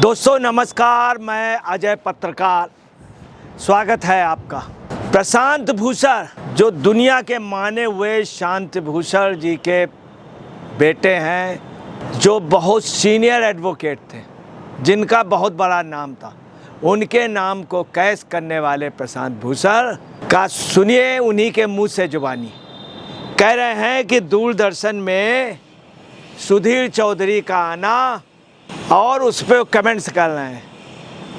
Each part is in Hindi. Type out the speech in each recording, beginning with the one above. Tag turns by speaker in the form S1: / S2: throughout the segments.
S1: दोस्तों नमस्कार, मैं अजय पत्रकार, स्वागत है आपका। प्रशांत भूषण जो दुनिया के माने हुए शांति भूषण जी के बेटे हैं, जो बहुत सीनियर एडवोकेट थे, जिनका बहुत बड़ा नाम था, उनके नाम को कैश करने वाले प्रशांत भूषण का सुनिए उन्हीं के मुंह से जुबानी। कह रहे हैं कि दूरदर्शन में सुधीर चौधरी का आना और उस पर कमेंट्स कर रहे हैं,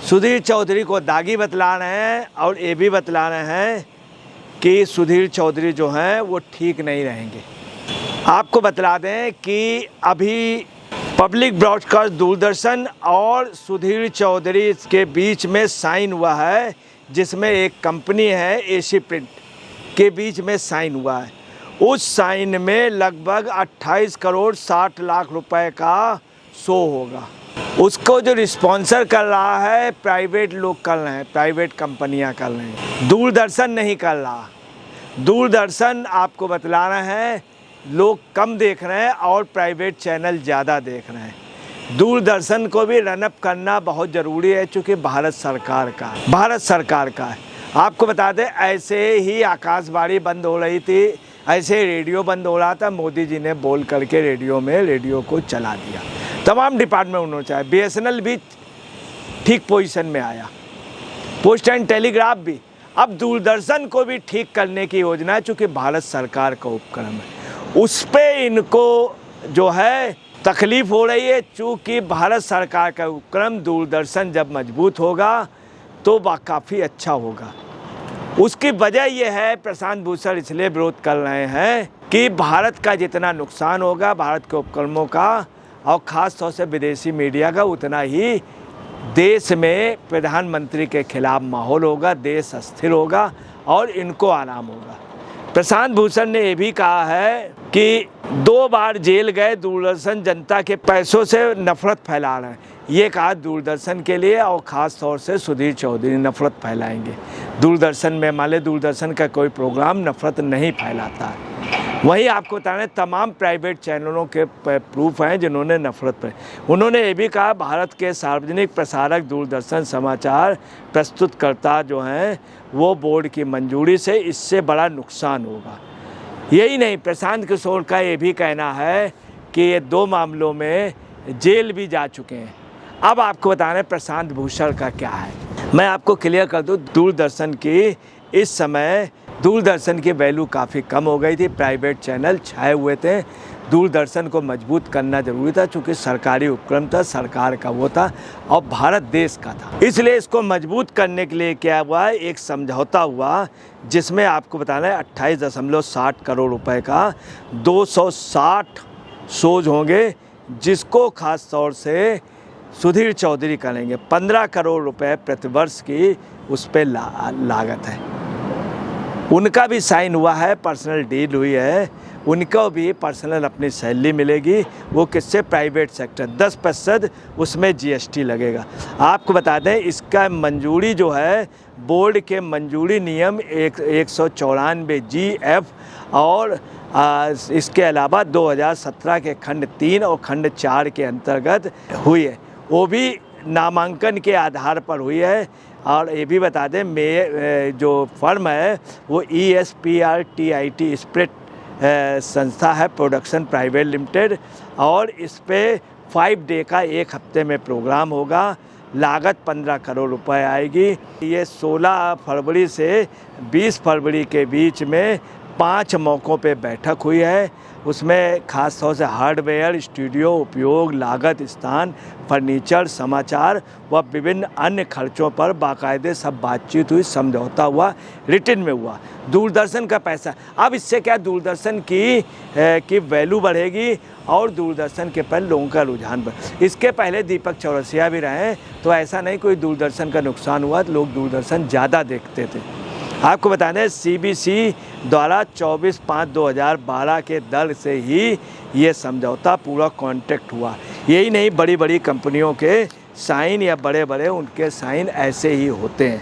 S1: सुधीर चौधरी को दागी बतला रहे हैं और ये भी बतला रहे हैं कि सुधीर चौधरी जो हैं वो ठीक नहीं रहेंगे। आपको बतला दें कि अभी पब्लिक ब्रॉडकास्ट दूरदर्शन और सुधीर चौधरी के बीच में साइन हुआ है, जिसमें एक कंपनी है एसी प्रिंट के बीच में साइन हुआ है। उस साइन में लगभग 28 करोड़ 60 लाख रुपए का शो होगा। उसको जो रिस्पॉन्सर कर रहा है प्राइवेट लोग कर रहे हैं, प्राइवेट कंपनियां कर रहे हैं, दूरदर्शन नहीं कर रहा। दूरदर्शन आपको बतला रहे हैं लोग कम देख रहे हैं और प्राइवेट चैनल ज़्यादा देख रहे हैं। दूरदर्शन को भी रनअप करना बहुत ज़रूरी है, चूँकि भारत सरकार का है। आपको बता दें, ऐसे ही आकाशवाणी बंद हो रही थी, ऐसे रेडियो बंद हो रहा था, मोदी जी ने बोल करके रेडियो को चला दिया। तमाम डिपार्टमेंट उन्होंने चाहे, BSNL भी ठीक पोजीशन में आया, पोस्ट एंड टेलीग्राफ भी। अब दूरदर्शन को भी ठीक करने की योजना है, चूँकि भारत सरकार का उपक्रम है, उस पर इनको जो है तकलीफ़ हो रही है। चूँकि भारत सरकार का उपक्रम, दूरदर्शन जब मजबूत होगा तो वह काफ़ी अच्छा होगा। उसकी वजह यह है, प्रशांत भूषण इसलिए विरोध कर रहे हैं कि भारत का जितना नुकसान होगा भारत के उपक्रमों का और ख़ास तौर से विदेशी मीडिया का, उतना ही देश में प्रधानमंत्री के खिलाफ माहौल होगा, देश अस्थिर होगा और इनको आराम होगा। प्रशांत भूषण ने यह भी कहा है कि 2 बार जेल गए दूरदर्शन, जनता के पैसों से नफरत फैला रहे हैं। ये कहा दूरदर्शन के लिए, और ख़ास तौर से सुधीर चौधरी नफरत फैलाएंगे। दूरदर्शन में मान लें, दूरदर्शन का कोई प्रोग्राम नफरत नहीं फैलाता है। वहीं आपको बता रहे तमाम प्राइवेट चैनलों के प्रूफ हैं जिन्होंने नफरत पर। उन्होंने ये भी कहा भारत के सार्वजनिक प्रसारक दूरदर्शन समाचार प्रस्तुतकर्ता जो हैं वो बोर्ड की मंजूरी से इससे बड़ा नुकसान होगा। यही नहीं, प्रशांत किशोर का ये भी कहना है कि ये 2 मामलों में जेल भी जा चुके हैं। अब आपको बता रहे प्रशांत भूषण का क्या है, मैं आपको क्लियर कर दूं। दूरदर्शन की इस समय दूरदर्शन की वैल्यू काफ़ी कम हो गई थी, प्राइवेट चैनल छाए हुए थे। दूरदर्शन को मजबूत करना जरूरी था, चूँकि सरकारी उपक्रम था, सरकार का वो था और भारत देश का था। इसलिए इसको मजबूत करने के लिए क्या हुआ, एक समझौता हुआ जिसमें आपको बताना है 28.60 करोड़ रुपए का 260 शोज होंगे, जिसको ख़ास तौर से सुधीर चौधरी करेंगे। 15 करोड़ रुपए प्रतिवर्ष की उस पर लागत है। उनका भी साइन हुआ है, पर्सनल डील हुई है, उनको भी पर्सनल अपनी सैलरी मिलेगी। वो किससे, प्राइवेट सेक्टर, 10% उसमें GST लगेगा। आपको बता दें इसका मंजूरी जो है, बोर्ड के मंजूरी नियम 194 GF और इसके अलावा 2017 के खंड 3 और खंड 4 के अंतर्गत हुई है, वो भी नामांकन के आधार पर हुई है। और ये भी बता दें जो फर्म है वो ESPRTIT स्प्रिट संस्था है, प्रोडक्शन प्राइवेट लिमिटेड, और इस पे 5 डे का 1 हफ्ते में प्रोग्राम होगा। लागत 15 करोड़ रुपए आएगी। ये 16 फरवरी से 20 फरवरी के बीच में 5 मौक़ों पे बैठक हुई है। उसमें खास तौर से हार्डवेयर, स्टूडियो उपयोग, लागत, स्थान, फर्नीचर, समाचार व विभिन्न अन्य खर्चों पर बाकायदे सब बातचीत हुई, समझौता हुआ, रिटन में हुआ। दूरदर्शन का पैसा, अब इससे क्या दूरदर्शन की वैल्यू बढ़ेगी और दूरदर्शन के पर लोगों का रुझान बढ़। इसके पहले दीपक चौरसिया भी रहे, तो ऐसा नहीं कोई दूरदर्शन का नुकसान हुआ, तो लोग दूरदर्शन ज़्यादा देखते थे। आपको बता दें CBC द्वारा 24/5/2012 के दर से ही ये समझौता पूरा कॉन्ट्रैक्ट हुआ। यही नहीं, बड़ी बड़ी कंपनियों के साइन या बड़े बड़े उनके साइन ऐसे ही होते हैं।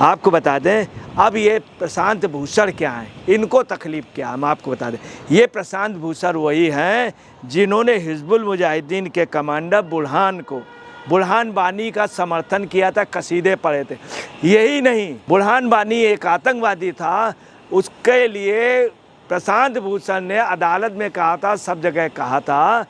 S1: आपको बता दें, अब ये प्रशांत भूषण क्या हैं, इनको तकलीफ़ क्या, हम आपको बता दें। ये प्रशांत भूषण वही हैं जिन्होंने हिजबुल मुजाहिदीन के कमांडर बुरहान को बुरहान वानी का समर्थन किया था, कसीदे पढ़े थे। यही नहीं, बुरहान वानी एक आतंकवादी था, उसके लिए प्रशांत भूषण ने अदालत में कहा था, सब जगह कहा था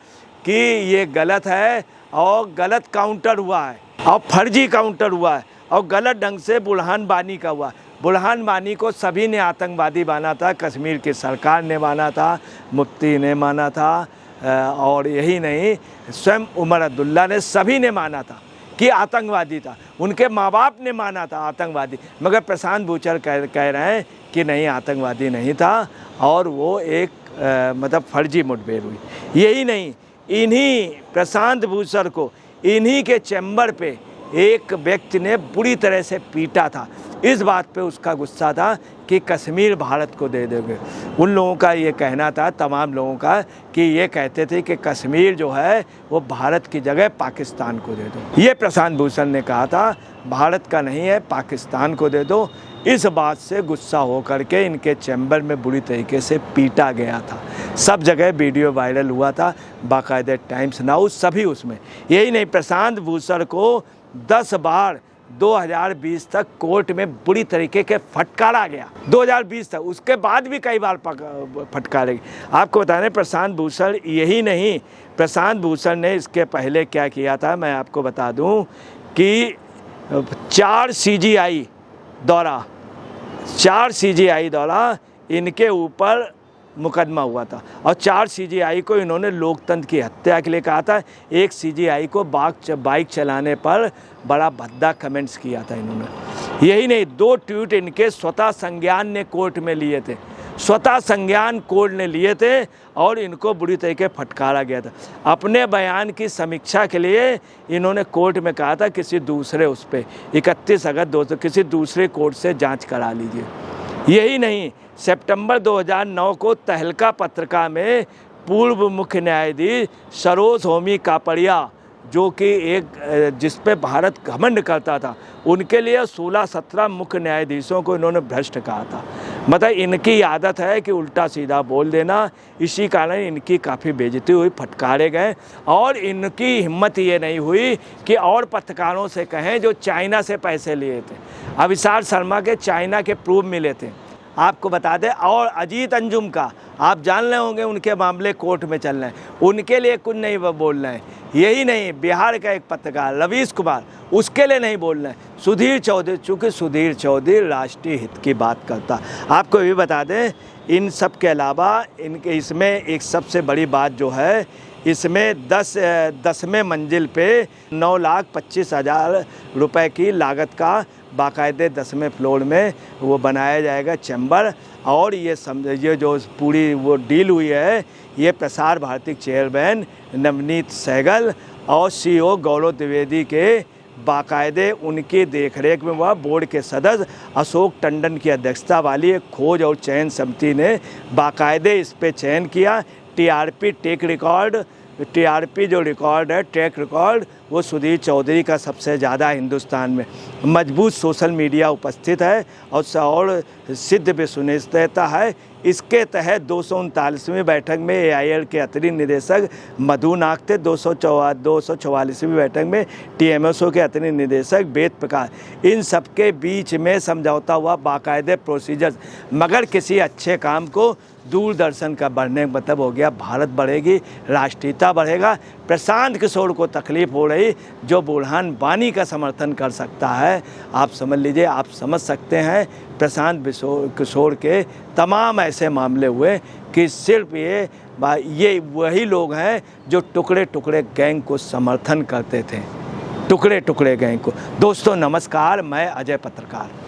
S1: कि ये गलत है और गलत काउंटर हुआ है और फर्जी काउंटर हुआ है और गलत ढंग से बुरहान वानी का हुआ। बुरहान वानी को सभी ने आतंकवादी माना था, कश्मीर की सरकार ने माना था, मुफ्ती ने माना था, और यही नहीं, स्वयं उमर अब्दुल्ला ने, सभी ने माना था कि आतंकवादी था। उनके माँ बाप ने माना था आतंकवादी, मगर प्रशांत भूषण कह रहे हैं कि नहीं, आतंकवादी नहीं था और वो एक मतलब फर्जी मुठभेड़ हुई। यही नहीं, इन्हीं प्रशांत भूषण को इन्हीं के चैम्बर पे एक व्यक्ति ने बुरी तरह से पीटा था। इस बात पे उसका गुस्सा था कि कश्मीर भारत को दे दोगे। उन लोगों का ये कहना था, तमाम लोगों का, कि ये कहते थे कि कश्मीर जो है वो भारत की जगह पाकिस्तान को दे दो। ये प्रशांत भूषण ने कहा था, भारत का नहीं है, पाकिस्तान को दे दो। इस बात से गुस्सा हो करके इनके चैम्बर में बुरी तरीके से पीटा गया था। सब जगह वीडियो वायरल हुआ था, बाकायदे टाइम्स नाउ सभी उसमें। यही नहीं, प्रशांत भूषण को 10 बार 2020 तक कोर्ट में बुरी तरीके के फटकारा गया। 2020 तक, उसके बाद भी कई बार फटकारे। आपको बता दें, प्रशांत भूषण यही नहीं, प्रशांत भूषण ने इसके पहले क्या किया था, मैं आपको बता दूं कि 4 CGI द्वारा इनके ऊपर मुकदमा हुआ था और 4 CGI को इन्होंने लोकतंत्र की हत्या के लिए कहा था। एक CGI को बाइक चलाने पर बड़ा भद्दा कमेंट्स किया था इन्होंने। यही नहीं, 2 ट्वीट इनके स्वतः संज्ञान ने कोर्ट में लिए थे, स्वतः संज्ञान कोर्ट ने लिए थे और इनको बुरी तरीके फटकारा गया था। अपने बयान की समीक्षा के लिए इन्होंने कोर्ट में कहा था किसी दूसरे उस पर 31 अगस्त 2000 किसी दूसरे कोर्ट से जांच करा लीजिए। यही नहीं, सितंबर 2009 को तहलका पत्रिका में पूर्व मुख्य न्यायाधीश सरोज होमी कापड़िया, जो कि एक जिस पे भारत घमंड करता था, उनके लिए 16-17 मुख्य न्यायाधीशों को इन्होंने भ्रष्ट कहा था। मतलब इनकी आदत है कि उल्टा सीधा बोल देना, इसी कारण इनकी काफ़ी बेइज्जती हुई, फटकारे गए। और इनकी हिम्मत ये नहीं हुई कि और पत्रकारों से कहें जो चाइना से पैसे लिए थे। अविसार शर्मा के चाइना के प्रूफ मिले थे, आपको बता दें। और अजीत अंजुम का आप जान रहे होंगे, उनके मामले कोर्ट में चल रहे हैं, उनके लिए कुछ नहीं बोल रहे हैं। यही नहीं, बिहार का एक पत्रकार रवीश कुमार, उसके लिए नहीं बोल रहे हैं। सुधीर चौधरी, चूँकि सुधीर चौधरी राष्ट्रीय हित की बात करता। आपको ये भी बता दें, इन सब के अलावा इनके इसमें एक सबसे बड़ी बात जो है, इसमें 10वें मंजिल पे 9,25,000 रुपए की लागत का बाकायदे 10वें फ्लोर में वो बनाया जाएगा चैम्बर। और ये जो पूरी वो डील हुई है, ये प्रसार भारती चेयरमैन नवनीत सहगल और CEO गौरव द्विवेदी के बाकायदे उनकी देखरेख में हुआ। बोर्ड के सदस्य अशोक टंडन की अध्यक्षता वाली एक खोज और चयन समिति ने बाकायदे इस पे चयन किया। TRP जो रिकॉर्ड है, ट्रैक रिकॉर्ड, वो सुधीर चौधरी का सबसे ज़्यादा हिंदुस्तान में। मजबूत सोशल मीडिया उपस्थित है और सिद्ध भी सुनिश्चितता है। इसके तहत 239वीं बैठक में AIL के अतिरिक्त निदेशक मधु नागते, 244वीं बैठक में TMSO के अतिरिक्त निदेशक वेद प्रकाश, इन सबके बीच में समझौता हुआ, बाकायदे प्रोसीजर्स। मगर किसी अच्छे काम को दूरदर्शन का बढ़ने का मतलब हो गया भारत बढ़ेगी, राष्ट्रीयता बढ़ेगा। प्रशांत किशोर को तकलीफ हो रही, जो बुरहान वानी का समर्थन कर सकता है। आप समझ लीजिए, आप समझ सकते हैं प्रशांत किशोर के तमाम ऐसे मामले हुए कि सिर्फ ये वही लोग हैं जो टुकड़े टुकड़े गैंग को समर्थन करते थे, टुकड़े टुकड़े गैंग को। दोस्तों नमस्कार, मैं अजय पत्रकार।